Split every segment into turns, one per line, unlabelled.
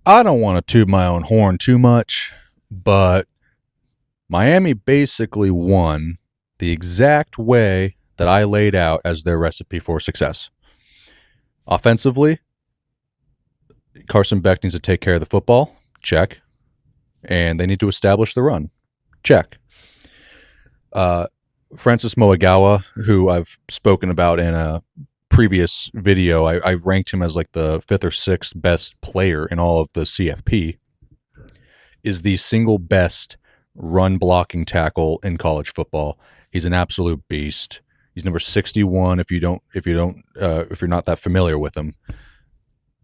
I don't want to toot my own horn too much, but Miami basically won the exact way that I laid out as their recipe for success. Offensively, Carson Beck needs to take care of the football. Check. And they need to establish the run. Check. Uh, Francis Moagawa, who I've spoken about in a previous video, I ranked him as like the fifth or sixth best player in all of the CFP, is the single best run blocking tackle in college football. He's an absolute beast. He's number 61. If you're not that familiar with him,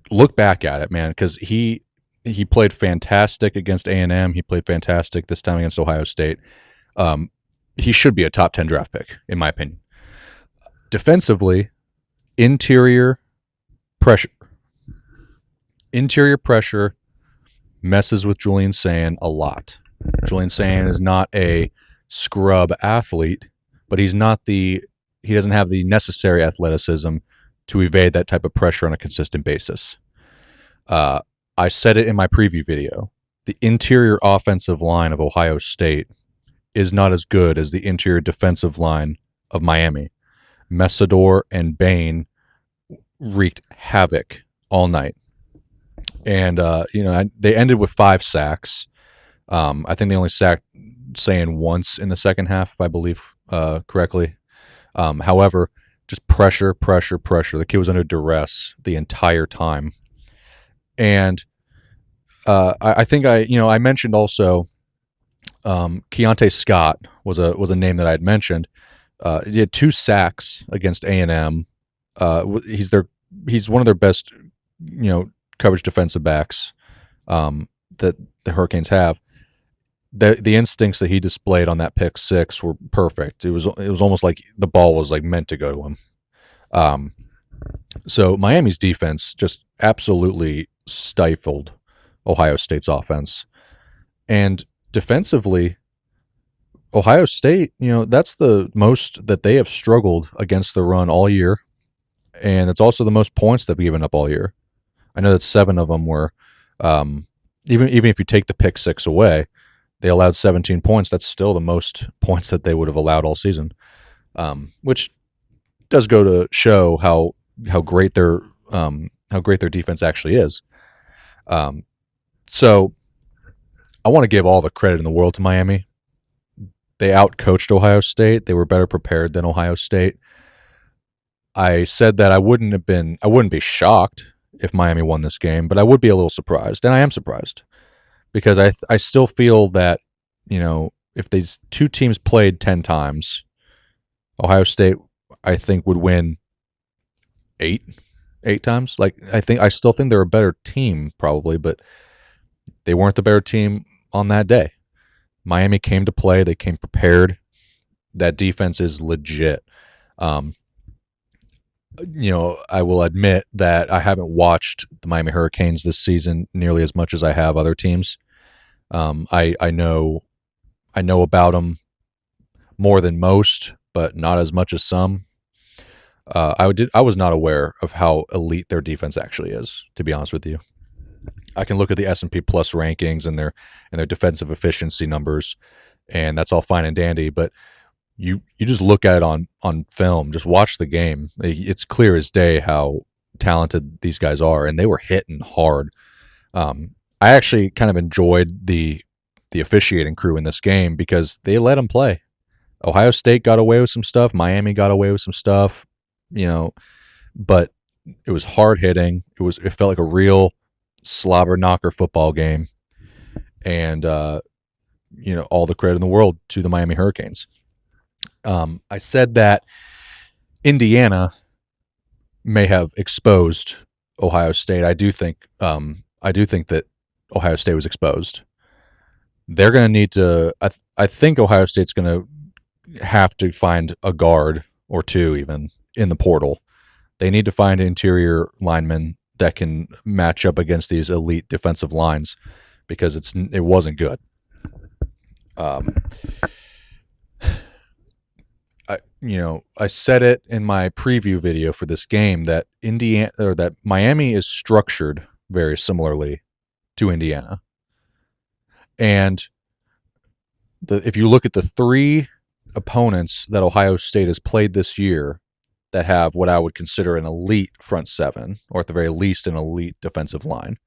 look back at it, man, because he played fantastic against A&M. He played fantastic this time against Ohio State. He should be a top 10 draft pick, in my opinion. Defensively, interior pressure messes with Julian Sand a lot. Julian Sand is not a scrub athlete, but he doesn't have the necessary athleticism to evade that type of pressure on a consistent basis. I said it in my preview video. The interior offensive line of Ohio State is not as good as the interior defensive line of Miami. Messidor and Bain wreaked havoc all night. And, they ended with 5 sacks. I think they only sacked Sand once in the second half, if I believe correctly. However, just pressure. The kid was under duress the entire time. And I think I mentioned also Keontae Scott was a name that I had mentioned. He had 2 sacks against A&M. He's one of their best, coverage defensive backs that the Hurricanes have. The instincts that he displayed on that pick 6 were perfect. It was almost like the ball was like meant to go to him. So Miami's defense just absolutely stifled Ohio State's offense. And defensively, Ohio State, that's the most that they have struggled against the run all year. And it's also the most points they've given up all year. I know that 7 of them were, even if you take the pick 6 away, they allowed 17 points. That's still the most points that they would have allowed all season, which does go to show how great their defense actually is. So I want to give all the credit in the world to Miami. They outcoached Ohio State. They were better prepared than Ohio State. I said that I wouldn't be shocked if Miami won this game, but I would be a little surprised, and I am surprised because I still feel that, if these 2 teams played 10 times, Ohio State, I think, would win 8 times. Like, I still think they're a better team probably, but they weren't the better team on that day. Miami came to play. They came prepared. That defense is legit. I will admit that I haven't watched the Miami Hurricanes this season nearly as much as I have other teams. I know about them more than most, but not as much as some. I was not aware of how elite their defense actually is, to be honest with you. I can look at the S&P Plus rankings and their defensive efficiency numbers, and that's all fine and dandy, but you just look at it on film, just watch the game. It's clear as day how talented these guys are, and they were hitting hard. I actually kind of enjoyed the officiating crew in this game because they let them play. Ohio State got away with some stuff. Miami got away with some stuff, but it was hard hitting. It felt like a real slobber knocker football game, and all the credit in the world to the Miami Hurricanes. I said that Indiana may have exposed Ohio State. I do think that Ohio State was exposed. They're going to need to. I think Ohio State's going to have to find a guard or 2 even in the portal. They need to find interior linemen that can match up against these elite defensive lines because it wasn't good. I said it in my preview video for this game that Miami is structured very similarly to Indiana. And if you look at the three opponents that Ohio State has played this year that have what I would consider an elite front seven, or at the very least an elite defensive line,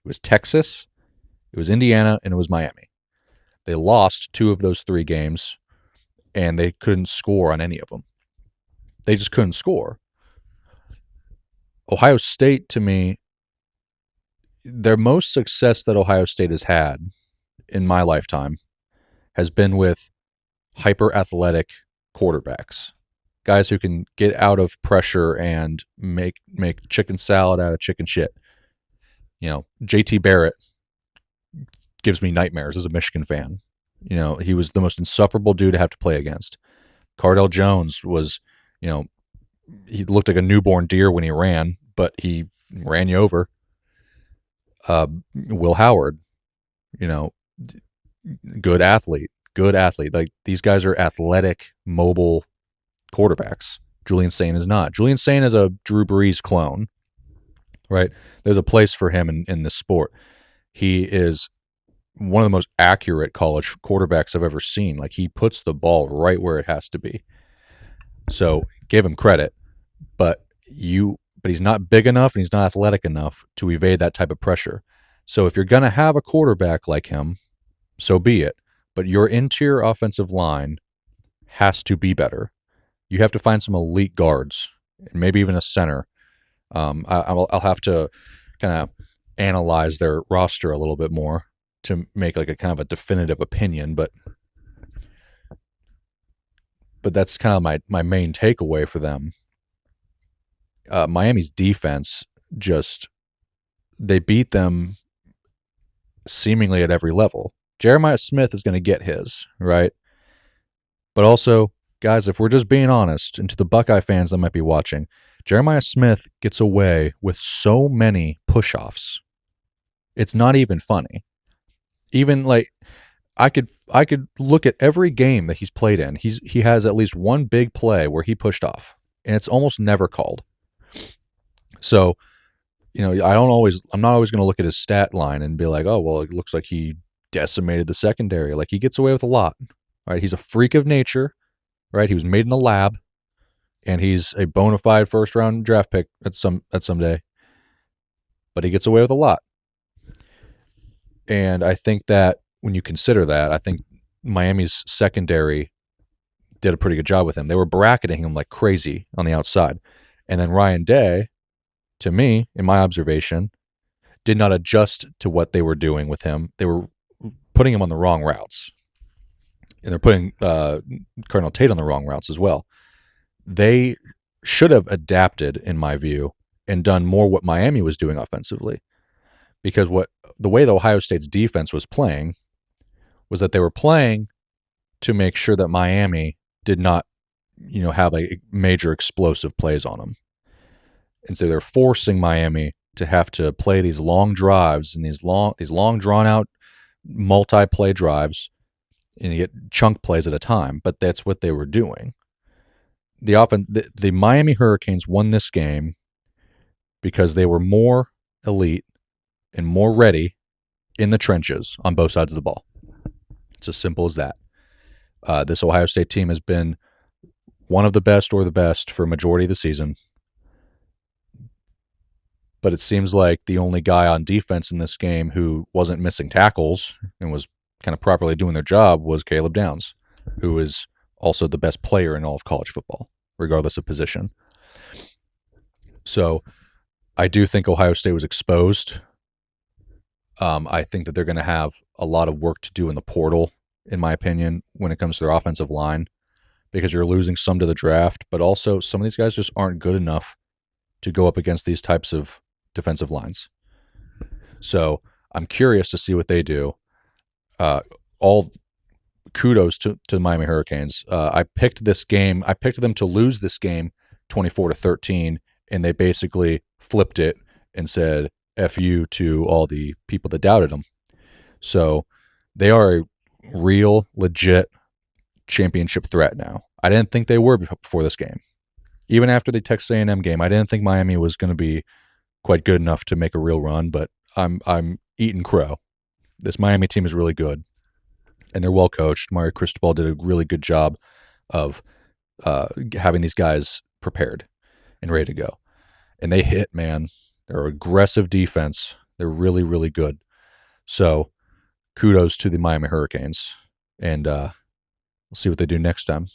it was Texas, it was Indiana, and it was Miami. They lost 2 of those 3 games, and they couldn't score on any of them. They just couldn't score. Ohio State, to me, their most success that Ohio State has had in my lifetime has been with hyper athletic quarterbacks, guys who can get out of pressure and make chicken salad out of chicken shit. You know, JT Barrett gives me nightmares as a Michigan fan. You know, he was the most insufferable dude to have to play against. Cardell Jones was, you know, he looked like a newborn deer when he ran, but he ran you over. Will Howard, you know, good athlete. Like, these guys are athletic, mobile quarterbacks. Julian Sain is not. Julian Sain is a Drew Brees clone, right? There's a place for him in this sport. He is one of the most accurate college quarterbacks I've ever seen. Like, he puts the ball right where it has to be. So give him credit, but he's not big enough and he's not athletic enough to evade that type of pressure. So if you're going to have a quarterback like him, so be it. But your interior offensive line has to be better. You have to find some elite guards, maybe even a center. I'll have to kind of analyze their roster a little bit more to make like a kind of a definitive opinion, but that's kind of my main takeaway for them. Miami's defense they beat them seemingly at every level. Jeremiah Smith is going to get his, right? But also, guys, if we're just being honest, and to the Buckeye fans that might be watching, Jeremiah Smith gets away with so many push-offs. It's not even funny. Even like I could look at every game that he's played in. He has at least one big play where he pushed off, and it's almost never called. So, you know, I'm not always going to look at his stat line and be like, oh, well, it looks like he decimated the secondary. Like, he gets away with a lot, right? He's a freak of nature, right? He was made in a lab, and he's a bona fide first-round draft pick at some day, but he gets away with a lot. And I think that when you consider that, I think Miami's secondary did a pretty good job with him. They were bracketing him like crazy on the outside. And then Ryan Day, to me, in my observation, did not adjust to what they were doing with him. They were putting him on the wrong routes. And they're putting Cardinal Tate on the wrong routes as well. They should have adapted, in my view, and done more what Miami was doing offensively. Because the way the Ohio State's defense was playing was that they were playing to make sure that Miami did not, you know, have a major explosive plays on them. And so they're forcing Miami to have to play these long drives and these long drawn out multi-play drives, and you get chunk plays at a time. But that's what they were doing. The Miami Hurricanes won this game because they were more elite and more ready in the trenches on both sides of the ball. It's as simple as that. This Ohio State team has been one of the best or the best for a majority of the season. But it seems like the only guy on defense in this game who wasn't missing tackles and was kind of properly doing their job was Caleb Downs, who is also the best player in all of college football, regardless of position. So I do think Ohio State was exposed. I think that they're going to have a lot of work to do in the portal, in my opinion, when it comes to their offensive line, because you're losing some to the draft, but also some of these guys just aren't good enough to go up against these types of defensive lines. So I'm curious to see what they do. All kudos to the Miami Hurricanes. I picked them to lose this game 24-13, and they basically flipped it and said, F you to all the people that doubted them. So they are a real, legit championship threat now. I didn't think they were before this game. Even after the Texas A&M game, I didn't think Miami was going to be quite good enough to make a real run, but I'm eating crow. This Miami team is really good, and they're well coached. Mario Cristobal did a really good job of having these guys prepared and ready to go. And they hit, man. They're aggressive defense. They're really, really good. So kudos to the Miami Hurricanes, and we'll see what they do next time.